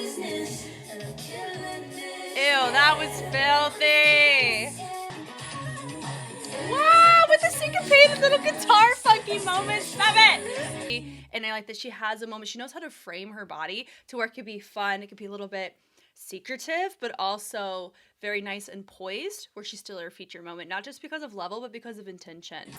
Ew, that was filthy. Wow, with the syncopated little guitar funky moment. Stop it. And I like that she has a moment. She knows how to frame her body to where it could be fun. It could be a little bit secretive, but also very nice and poised, where she's still her feature moment, not just because of level, but because of intention.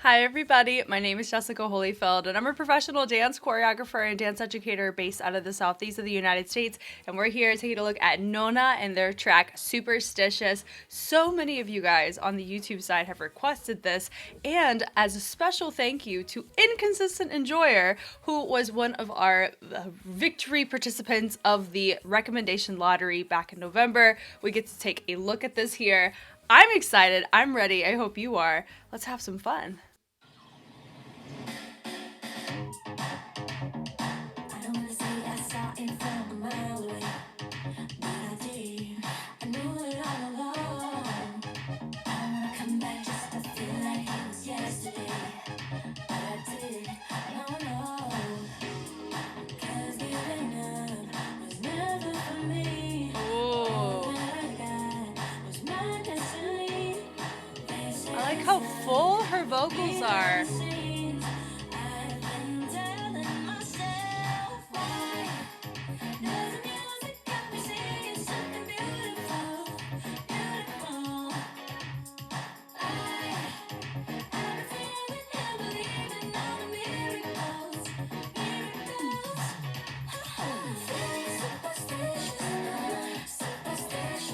Hi everybody, my name is Jessica Holyfield and I'm a professional dance choreographer and dance educator based out of the southeast of the United States, and we're here taking a look at Nona and their track Superstitious. So many of you guys on the YouTube side have requested this, and as a special thank you to Inconsistent Enjoyer, who was one of our victory participants of the recommendation lottery back in November, we get to take a look at this here. I'm excited, I'm ready, I hope you are. Let's have some fun. I like how full her vocals are.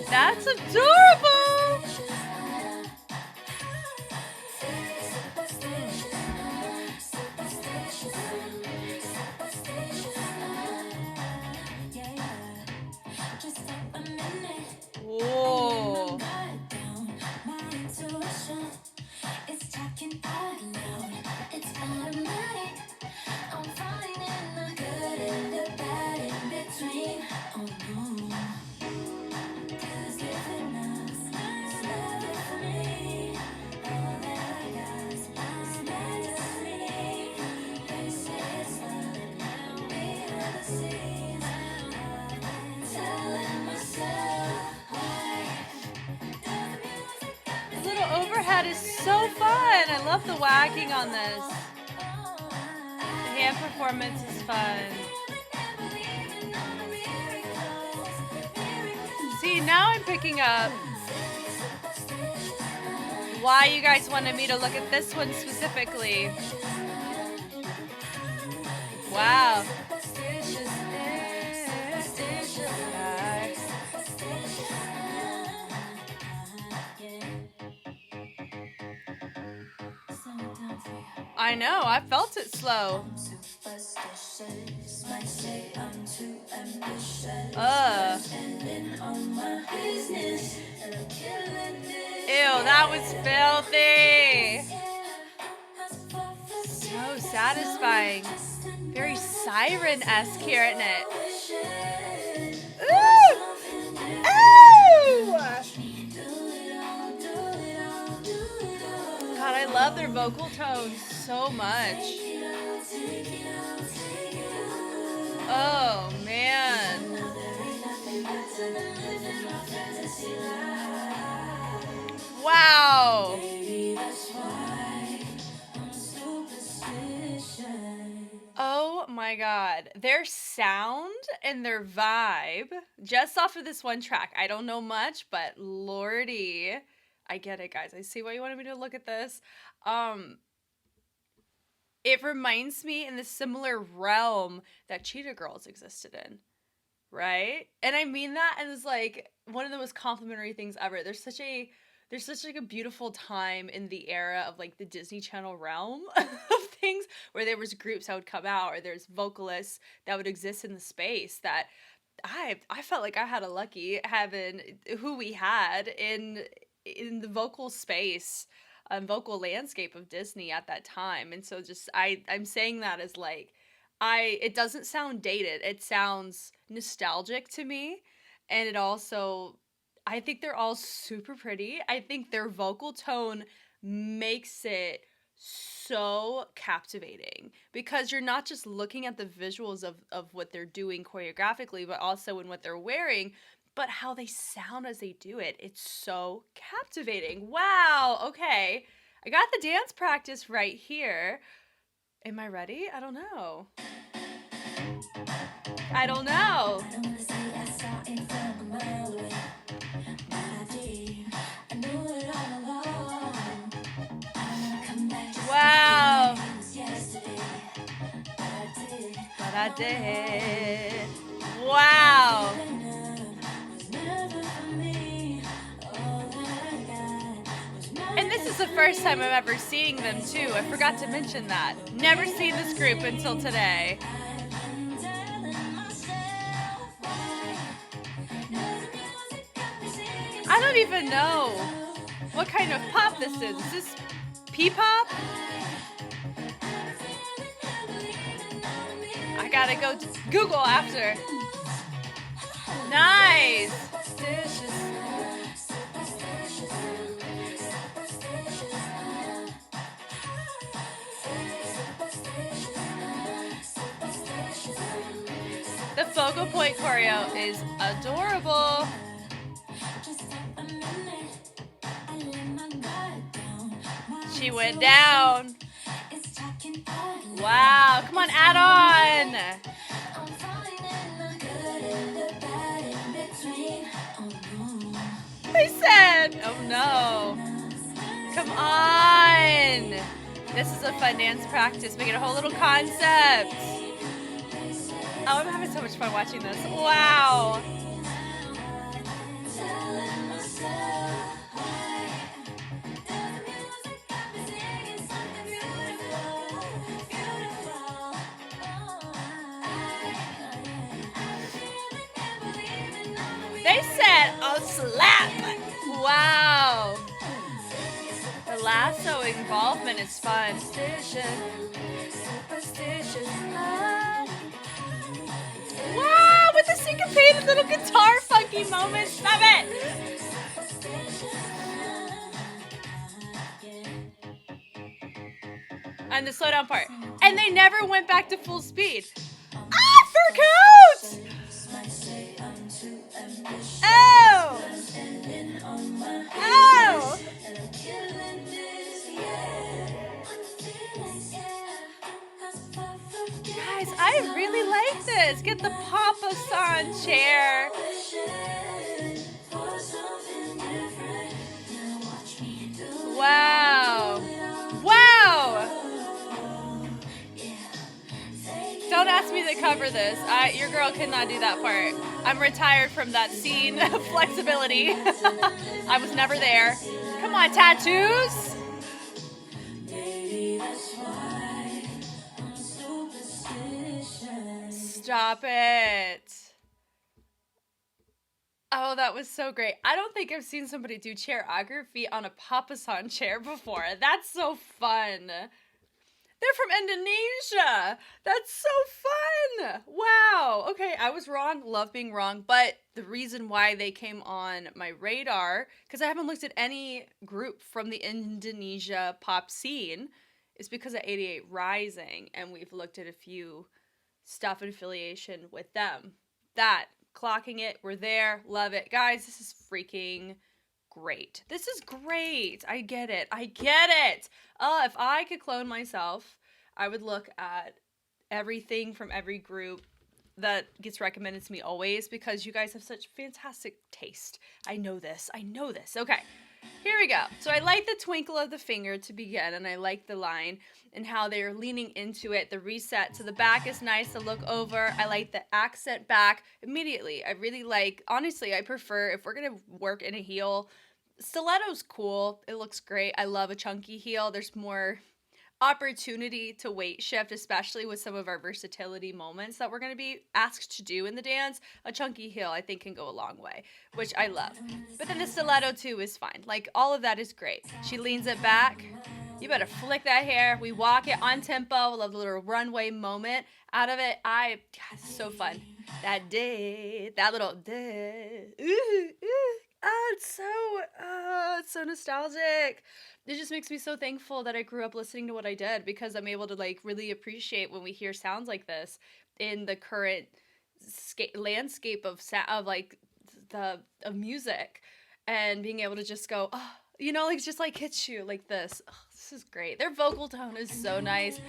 That's adorable! Whoa. Overhead is so fun. I love the whacking on this. The hand performance is fun. See, now I'm picking up why you guys wanted me to look at this one specifically. Wow. I know, I felt it slow. Ew, that was filthy. So satisfying. Very siren-esque here, isn't it? Ooh! Ooh! God, I love their vocal tones so much. Oh, man. Wow. Oh my God. Their sound and their vibe, just off of this one track. I don't know much, but lordy. I get it, guys. I see why you wanted me to look at this. It reminds me in the similar realm that Cheetah Girls existed in, right? And I mean that as like one of the most complimentary things ever. There's such like a beautiful time in the era of like the Disney Channel realm of things where there was groups that would come out or there's vocalists that would exist in the space that I felt like I had a lucky having who we had in the vocal space, vocal landscape of Disney at that time. And so just I'm saying that as like it doesn't sound dated. It sounds nostalgic to me. And it also, I think they're all super pretty. I think their vocal tone makes it so captivating because you're not just looking at the visuals of what they're doing choreographically, but also in what they're wearing, but how they sound as they do it. It's so captivating. Wow. Okay. I got the dance practice right here. Am I ready? I don't know. I don't know. Wow. But I did. Wow. And this is the first time I'm ever seeing them too. I forgot to mention that. Never seen this group until today. I don't even know what kind of pop this is. Is this P-pop? I gotta go Google after. Nice. The focal point choreo is adorable. She went down. Wow, come on, add on. They said, oh no. Come on. This is a fun dance practice. We get a whole little concept. Oh, I'm having so much fun watching this. Wow. They said, oh, slap. Wow. The lasso involvement is fun. Superstitious. Wow, with the syncopated little guitar funky moment. Stop it. And the slow down part. And they never went back to full speed. I forgot! Oh! Oh! Guys, I really like this. Get the Papa-san chair. Wow. Wow. Don't ask me to cover this. Your girl cannot do that part. I'm retired from that scene of flexibility. I was never there. Come on, tattoos. Stop it. Oh, that was so great. I don't think I've seen somebody do choreography on a Papa-san chair before. That's so fun. They're from Indonesia. That's so fun. Wow. Okay, I was wrong. Love being wrong. But the reason why they came on my radar, because I haven't looked at any group from the Indonesia pop scene, is because of 88 Rising. And we've looked at a few stuff in affiliation with them. That, clocking it, we're there. Love it. Guys, this is freaking great. This is great. I get it. I get it. If I could clone myself, I would look at everything from every group that gets recommended to me always, because you guys have such fantastic taste. I know this. I know this. Okay, here we go. So I like the twinkle of the finger to begin, and I like the line and how they're leaning into it. The reset to the back is nice to look over. I like the accent back immediately. I really like, honestly, I prefer, if we're going to work in a heel, stiletto's cool. It looks great. I love a chunky heel. There's more opportunity to weight shift, especially with some of our versatility moments that we're going to be asked to do in the dance. A chunky heel, I think, can go a long way, which I love. But then the stiletto too is fine. Like, all of that is great. She leans it back. You better flick that hair. We walk it on tempo. Love the little runway moment out of it. God, it's so fun. That little day. Ooh, ooh. Oh, it's so nostalgic. It just makes me so thankful that I grew up listening to what I did, because I'm able to like really appreciate when we hear sounds like this in the current landscape of like of music, and being able to just go, oh, like just like hits you like this. Oh, this is great. Their vocal tone is so nice.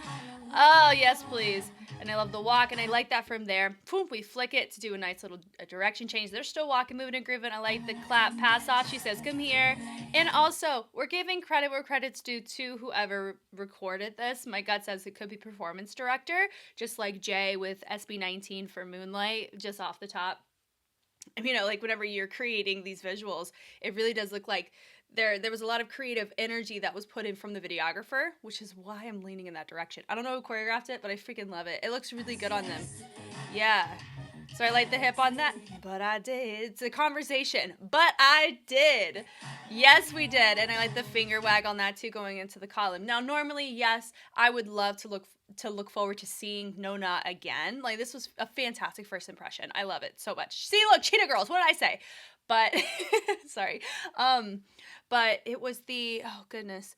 Oh, yes, please. And I love the walk, and I like that from there. Boom, we flick it to do a nice little direction change. They're still walking, moving, and grooving. I like the clap pass off. She says, come here. And also, we're giving credit where credit's due to whoever recorded this. My gut says it could be performance director, just like Jay with SB19 for Moonlight, just off the top. Like whenever you're creating these visuals, it really does look like there was a lot of creative energy that was put in from the videographer, which is why I'm leaning in that direction. I don't know who choreographed it, but I freaking love it. It looks really good on them. Yeah. So I like the hip on that. But I did. It's a conversation. But I did. Yes, we did. And I like the finger wag on that too, going into the column. Now, normally, yes, I would love to look forward to seeing Nona again. Like, this was a fantastic first impression. I love it so much. See, look, Cheetah Girls. What did I say? But sorry. But it was the, oh goodness,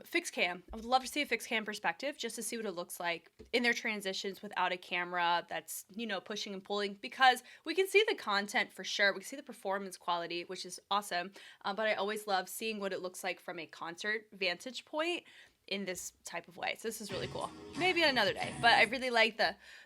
fixed cam. I would love to see a fixed cam perspective, just to see what it looks like in their transitions without a camera that's, pushing and pulling, because we can see the content for sure. We can see the performance quality, which is awesome. But I always love seeing what it looks like from a concert vantage point in this type of way. So this is really cool. Maybe another day, but I really like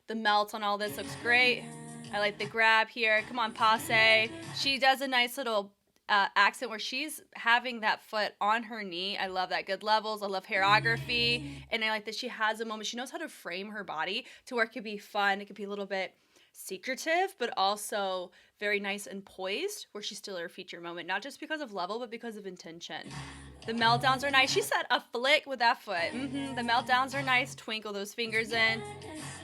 the melt on all this. Looks great. I like the grab here. Come on, passe. She does a nice little accent where she's having that foot on her knee. I love that. Good levels. I love choreography. And I like that she has a moment. She knows how to frame her body to where it could be fun. It could be a little bit secretive, but also very nice and poised, where she's still her feature moment, not just because of level, but because of intention. The meltdowns are nice. She said a flick with that foot. The meltdowns are nice. Twinkle those fingers in.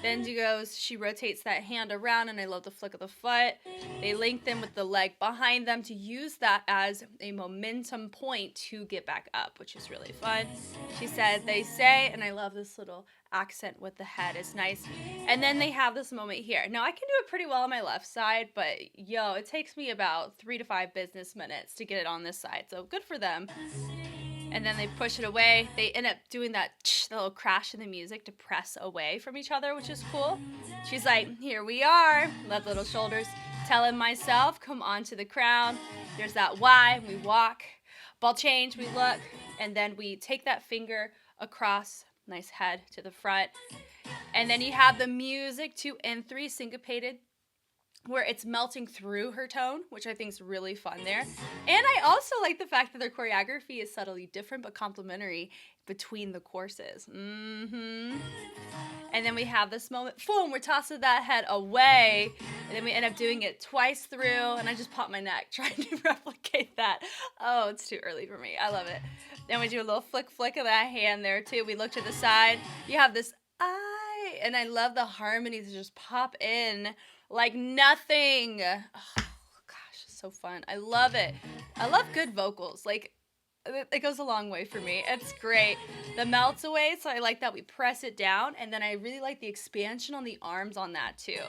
Then she rotates that hand around, and I love the flick of the foot. They lengthen with the leg behind them to use that as a momentum point to get back up, which is really fun. She said, they say, and I love this little accent with the head. It's nice. And then they have this moment here. Now, I can do it pretty well on my left side, but it takes me about 3 to 5 business minutes to get it on this side. So good for them. And then they push it away. They end up doing that little crash in the music to press away from each other, which is cool. She's like, here we are. Left little shoulders. Telling myself, come onto the crown. There's that Y. We walk. Ball change. We look. And then we take that finger across. Nice head to the front. And then you have the music 2 and 3 syncopated, where it's melting through her tone, which I think is really fun there. And I also like the fact that their choreography is subtly different but complementary between the courses. And then we have this moment, boom, we're tossing that head away, and then we end up doing it twice through, and I just popped my neck trying to replicate that. Oh, it's too early for me. I love it. Then we do a little flick of that hand there too. We look to the side. You have this eye, and I love the harmonies that just pop in like nothing. Oh, gosh, so fun. I love it. I love good vocals. Like, it goes a long way for me. It's great. The melts away, so I like that we press it down, and then I really like the expansion on the arms on that too.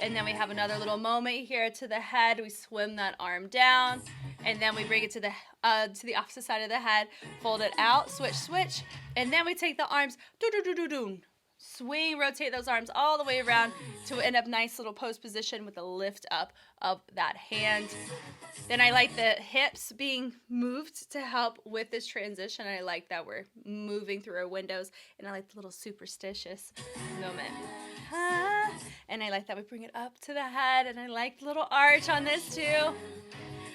And then we have another little moment here to the head. We swim that arm down, and then we bring it to the opposite side of the head, fold it out, switch, and then we take the arms, swing, rotate those arms all the way around to end up nice little pose position with a lift up of that hand. Then I like the hips being moved to help with this transition. I like that we're moving through our windows, and I like the little superstitious moment. And I like that we bring it up to the head, and I like the little arch on this too.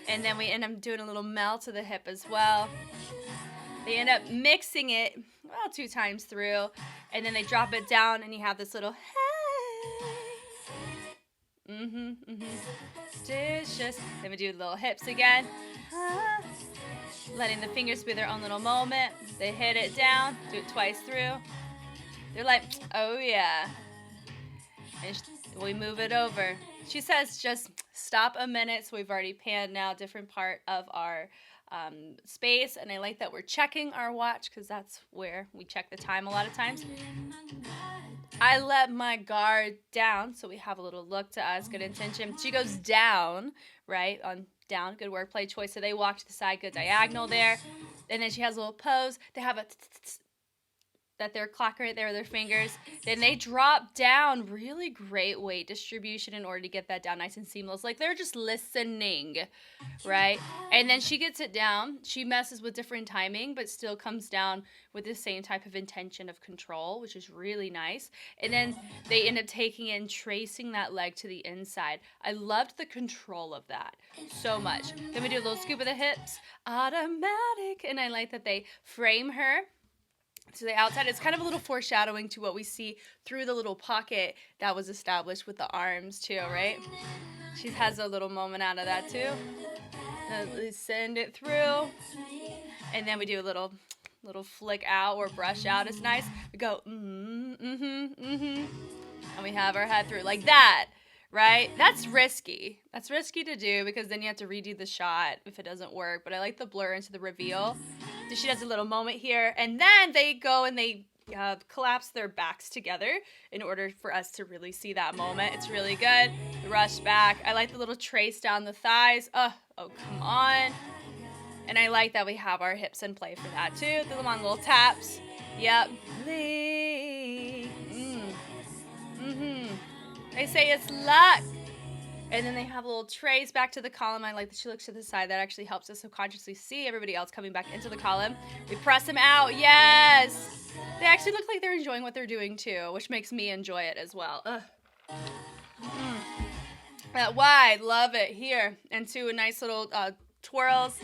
And then we end up doing a little melt to the hip as well. They end up mixing it 2 times through, and then they drop it down, and you have this little hey. Stitious. Then we do the little hips again. Letting the fingers be their own little moment. They hit it down, do it twice through. They're like, oh yeah. And we move it over. She says just stop a minute, so we've already panned now different part of our space, and I like that we're checking our watch because that's where we check the time a lot of times. I let my guard down, so we have a little look to us, good intention. She goes down, right, on down, good wordplay choice. So they walk to the side, good diagonal there. And then she has a little pose. They have a that they're clocking right there with their fingers. Then they drop down, really great weight distribution in order to get that down nice and seamless. Like they're just listening, right? And then she gets it down. She messes with different timing, but still comes down with the same type of intention of control, which is really nice. And then they end up taking it and tracing that leg to the inside. I loved the control of that so much. Then we do a little scoop of the hips, automatic. And I like that they frame her to the outside. It's kind of a little foreshadowing to what we see through the little pocket that was established with the arms too, right? She has a little moment out of that too. We send it through, and then we do a little flick out or brush out. It's nice. We go and we have our head through like that, right? That's risky. That's risky to do because then you have to redo the shot if it doesn't work. But I like the blur into the reveal. So she does a little moment here, and then they go and they collapse their backs together in order for us to really see that moment. It's really good. The rush back. I like the little trace down the thighs. Oh, come on. And I like that we have our hips in play for that too. Do them on little taps. Yep. They say it's luck. And then they have a little trace back to the column. I like that she looks to the side. That actually helps us subconsciously see everybody else coming back into the column. We press them out. Yes. They actually look like they're enjoying what they're doing too, which makes me enjoy it as well. That wide, love it. Here, into a nice little twirls,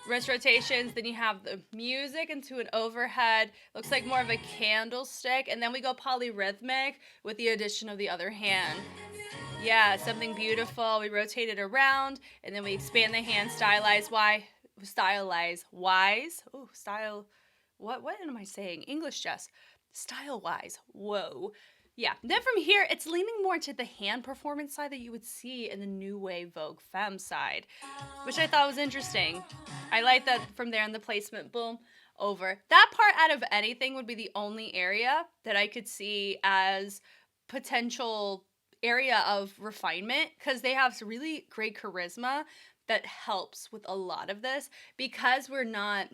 wrist rotations. Then you have the music into an overhead. Looks like more of a candlestick. And then we go polyrhythmic with the addition of the other hand. Yeah, something beautiful. We rotate it around, and then we expand the hand, stylize wise. Oh, style. What am I saying? English, Jess. Style wise. Whoa. Yeah. Then from here, it's leaning more to the hand performance side that you would see in the New Wave Vogue Femme side, which I thought was interesting. I like that from there in the placement, boom, over. That part out of anything would be the only area that I could see as potential area of refinement, because they have really great charisma that helps with a lot of this, because we're not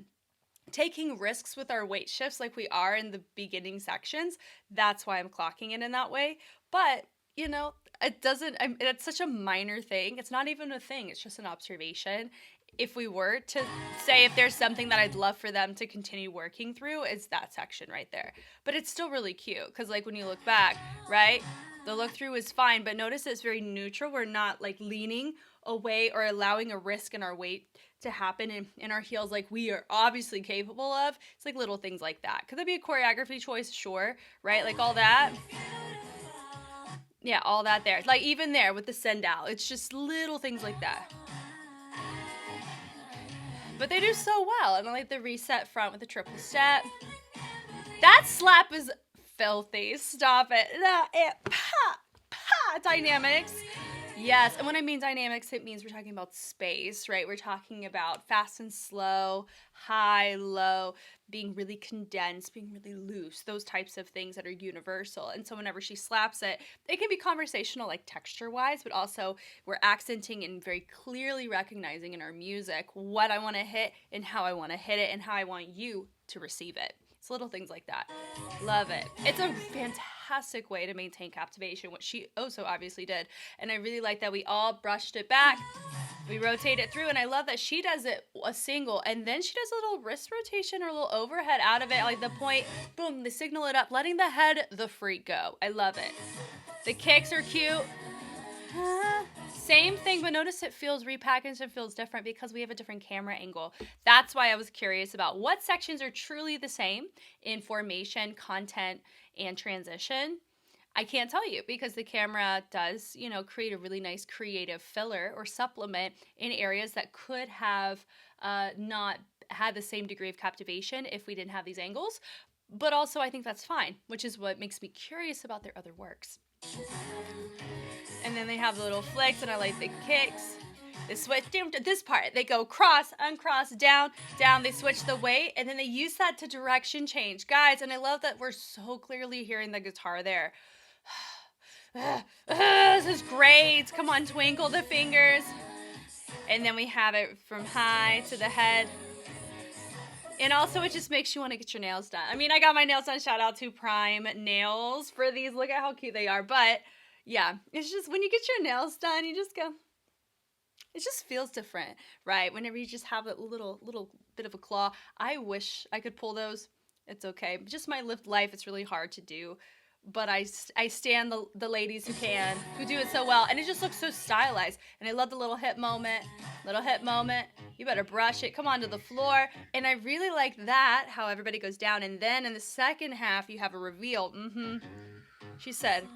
taking risks with our weight shifts like we are in the beginning sections. That's why I'm clocking it in that way. But it's such a minor thing. It's not even a thing. It's just an observation. If we were to say if there's something that I'd love for them to continue working through, it's that section right there. But it's still really cute because like when you look back, right? The look through is fine, but notice it's very neutral. We're not like leaning away or allowing a risk in our weight to happen in our heels like we are obviously capable of. It's like little things like that. Could that be a choreography choice? Sure, right? Like all that. Yeah, all that there. Like even there with the send out. It's just little things like that. But they do so well. And I like the reset front with the triple step. That slap is filthy. Stop it. Dynamics. Yes, and when I mean dynamics, it means we're talking about space, right? We're talking about fast and slow, high, low, being really condensed, being really loose, those types of things that are universal. And so whenever she slaps it, it can be conversational, like texture-wise, but also we're accenting and very clearly recognizing in our music what I want to hit and how I want to hit it and how I want you to receive it. It's little things like that. Love it. It's a fantastic way to maintain captivation, which she also obviously did. And I really like that we all brushed it back. We rotate it through, and I love that she does it a single, and then she does a little wrist rotation or a little overhead out of it, like the point, boom, they signal it up, letting the head, the freak go. I love it. The kicks are cute. Same thing, but notice it feels repackaged and feels different because we have a different camera angle. That's why I was curious about what sections are truly the same in formation, content, and transition. I can't tell you because the camera does, create a really nice creative filler or supplement in areas that could have not had the same degree of captivation if we didn't have these angles. But also I think that's fine, which is what makes me curious about their other works. And then they have the little flicks, and I like the kicks. They switch down to this part. They go cross, uncross, down, down. They switch the weight, and then they use that to direction change. Guys, and I love that we're so clearly hearing the guitar there. This is great. Come on, twinkle the fingers. And then we have it from high to the head. And also, it just makes you want to get your nails done. I mean, I got my nails done. Shout out to Prime Nails for these. Look at how cute they are. But, yeah, it's just when you get your nails done, you just go, it just feels different, right? Whenever you just have a little bit of a claw. I wish I could pull those. It's okay. Just my lived life, it's really hard to do. But I stand the ladies who can, who do it so well. And it just looks so stylized. And I love the little hip moment. Little hip moment. You better brush it. Come onto the floor. And I really like that, how everybody goes down. And then in the second half, you have a reveal. She said,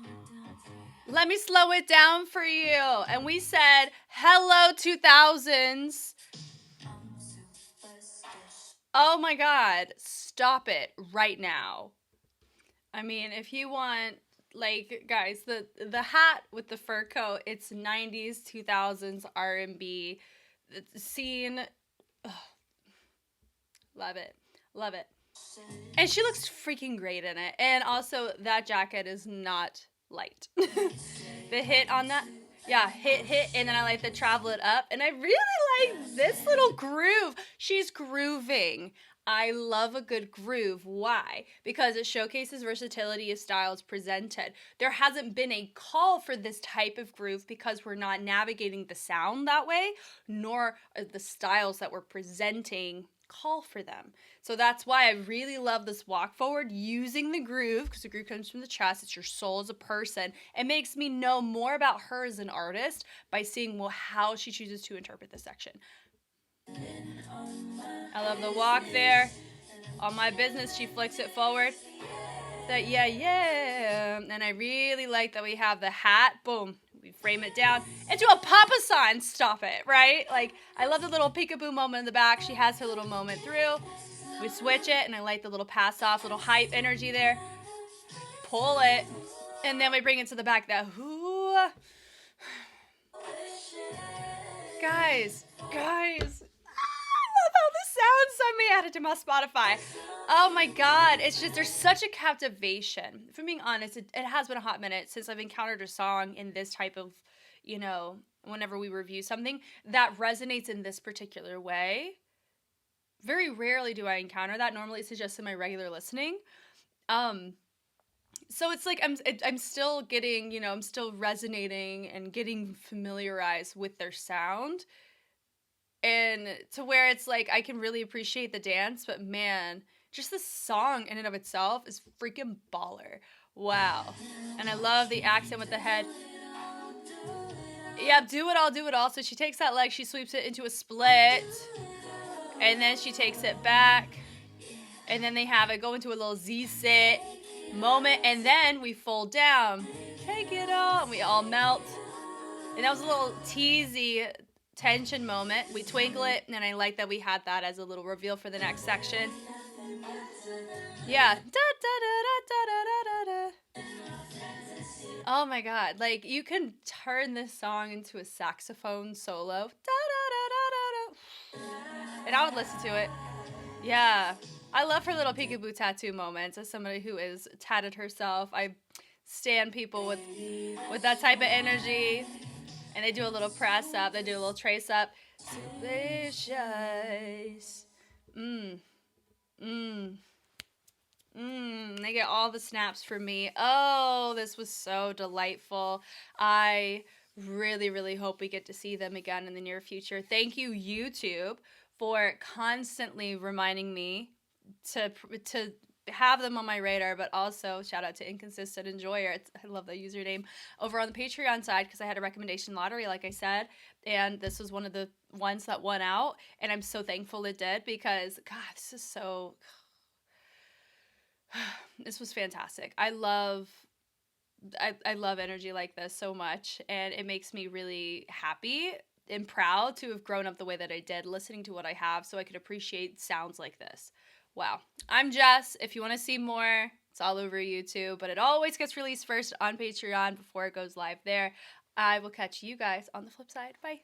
let me slow it down for you. And we said, hello, 2000s. Oh my God. Stop it right now. I mean, if you want, like, guys, the hat with the fur coat, it's 90s, 2000s R&B scene. Ugh. Love it. Love it. And she looks freaking great in it. And also, that jacket is not light. The hit on that. Yeah, hit, and then I like to travel it up. And I really like this little groove. She's grooving. I love a good groove. Why? Because it showcases versatility of styles presented. There hasn't been a call for this type of groove because we're not navigating the sound that way, nor the styles that we're presenting call for them. So that's why I really love this walk forward using the groove, because the groove comes from the chest. It's your soul as a person. It makes me know more about her as an artist by seeing, well, how she chooses to interpret this section. I love the walk there. On my business, she flicks it forward. That yeah. And I really like that we have the hat. Boom. We frame it down into a papa sign. Stop it, right? Like, I love the little peekaboo moment in the back. She has her little moment through. We switch it, and I like the little pass off, little hype energy there. Pull it. And then we bring it to the back. That whoo. Guys. How this sounds. I may add it to my Spotify. Oh my God. It's just, there's such a captivation. If I'm being honest, it has been a hot minute since I've encountered a song in this type of, whenever we review something that resonates in this particular way. Very rarely do I encounter that. Normally it's just in my regular listening. So it's like I'm still getting, I'm still resonating and getting familiarized with their sound. And to where it's like I can really appreciate the dance, but man, just the song in and of itself is freaking baller. Wow. And I love the accent with the head. Yep, do it all. So she takes that leg, she sweeps it into a split, and then she takes it back, and then they have it go into a little Z-sit moment, and then we fold down. Take it all, and we all melt. And that was a little teasy tension moment. We twinkle it, and I like that we had that as a little reveal for the next section. Yeah. Oh my God. Like, you can turn this song into a saxophone solo. And I would listen to it. Yeah. I love her little peekaboo tattoo moments. As somebody who is tatted herself, I stan people with that type of energy. And they do a little press up. They do a little trace up. Delicious. They get all the snaps from me. Oh, this was so delightful. I really, really hope we get to see them again in the near future. Thank you, YouTube, for constantly reminding me to have them on my radar, but also shout out to Inconsistent Enjoyer. I love that username over on the Patreon side, because I had a recommendation lottery, like I said, and this was one of the ones that won out, and I'm so thankful it did, because God, this was fantastic. I love energy like this so much, and it makes me really happy and proud to have grown up the way that I did, listening to what I have so I could appreciate sounds like this. Wow. I'm Jess. If you want to see more, it's all over YouTube, but it always gets released first on Patreon before it goes live there. I will catch you guys on the flip side. Bye.